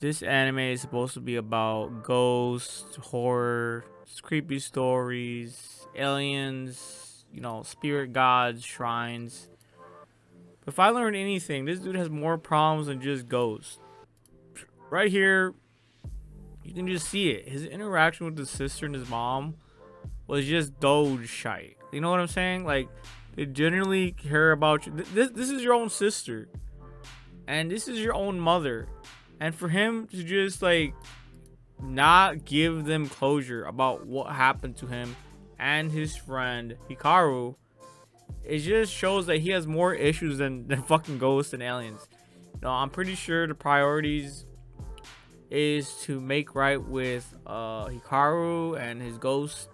This anime is supposed to be about ghosts, horror, creepy stories, aliens, spirit gods, shrines. If I learned anything, this dude has more problems than just ghosts. Right here, you can just see it. His interaction with his sister and his mom was just doge shite. You know what I'm saying? Like, they genuinely care about you. This is your own sister. And this is your own mother. And for him to just like not give them closure about what happened to him and his friend Hikaru, it just shows that he has more issues than fucking ghosts and aliens. I'm pretty sure the priorities is to make right with Hikaru and his ghost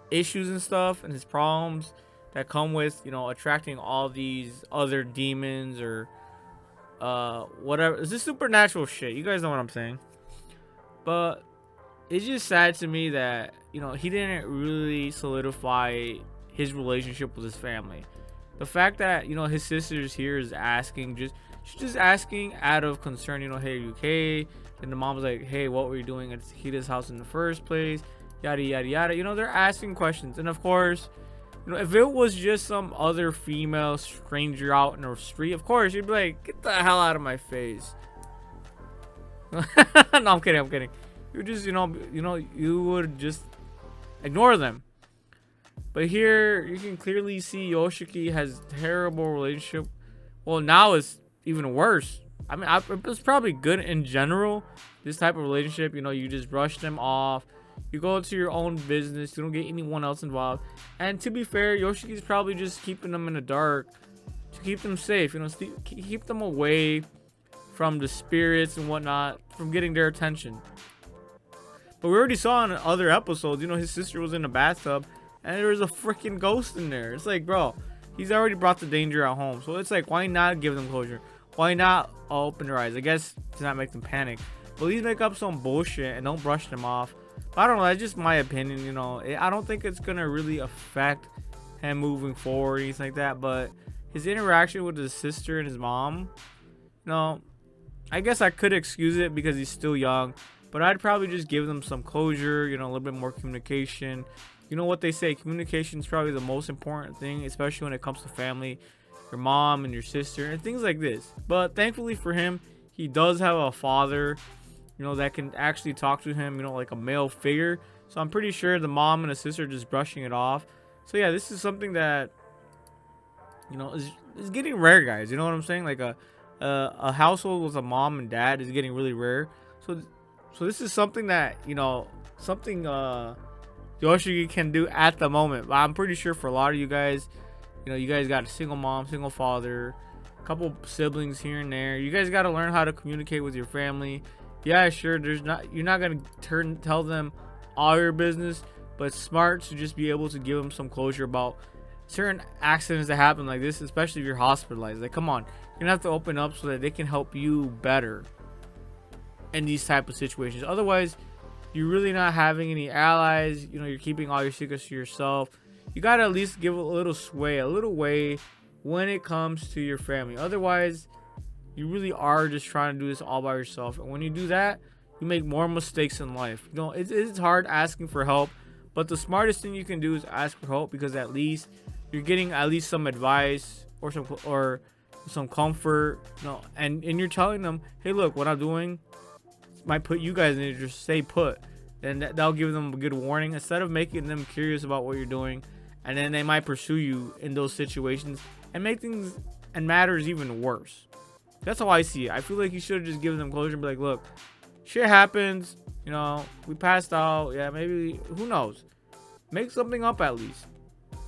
issues and stuff and his problems that come with attracting all these other demons or whatever. It's just supernatural shit. You guys know what I'm saying. But it's just sad to me that he didn't really solidify his relationship with his family. The fact that his sister's here is asking, she's just asking out of concern. Hey, are you okay? And the mom's like, hey, what were you doing at Hida's house in the first place? Yada yada yada. They're asking questions, and of course, if it was just some other female stranger out in the street, of course you'd be like, get the hell out of my face. No, I'm kidding. You just, you would just ignore them. But here you can clearly see Yoshiki has terrible relationship. Well, now it's even worse. I mean, it's probably good in general. This type of relationship, you just brush them off. You go to your own business. You don't get anyone else involved. And to be fair, Yoshiki's probably just keeping them in the dark to keep them safe. Keep them away from the spirits and whatnot, from getting their attention. But we already saw in other episodes, his sister was in a bathtub and there was a freaking ghost in there. It's like, bro, he's already brought the danger at home. So it's like, why not give them closure? Why not open their eyes? I guess to not make them panic. But at least make up some bullshit and don't brush them off. I don't know, that's just my opinion. I don't think it's gonna really affect him moving forward or anything like that. But his interaction with his sister and his mom, I guess I could excuse it because he's still young. But I'd probably just give them some closure, a little bit more communication. You know what they say, communication is probably the most important thing, especially when it comes to family, your mom and your sister and things like this. But thankfully for him, he does have a father that can actually talk to him, like a male figure. So I'm pretty sure the mom and the sister are just brushing it off. So yeah, this is something that, is getting rare, guys. You know what I'm saying? Like a household with a mom and dad is getting really rare. So this is something that, something Yoshiki can do at the moment. But I'm pretty sure for a lot of you guys, you guys got a single mom, single father, a couple siblings here and there. You guys got to learn how to communicate with your family. Yeah, sure, you're not gonna tell them all your business, but it's smart to just be able to give them some closure about certain accidents that happen like this, especially if you're hospitalized. Like, come on, you're gonna have to open up so that they can help you better in these type of situations. Otherwise, you're really not having any allies. You're keeping all your secrets to yourself. You gotta at least give a little way when it comes to your family. Otherwise, you really are just trying to do this all by yourself. And when you do that, you make more mistakes in life. It's hard asking for help, but the smartest thing you can do is ask for help, because at least you're getting at least some advice or some comfort. And you're telling them, hey, look, what I'm doing might put you guys in danger. Stay put. And that'll give them a good warning instead of making them curious about what you're doing, and then they might pursue you in those situations and make things and matters even worse. That's how I see it. I feel like you should have just given them closure and be like, look, shit happens. We passed out. Yeah, maybe, who knows? Make something up at least.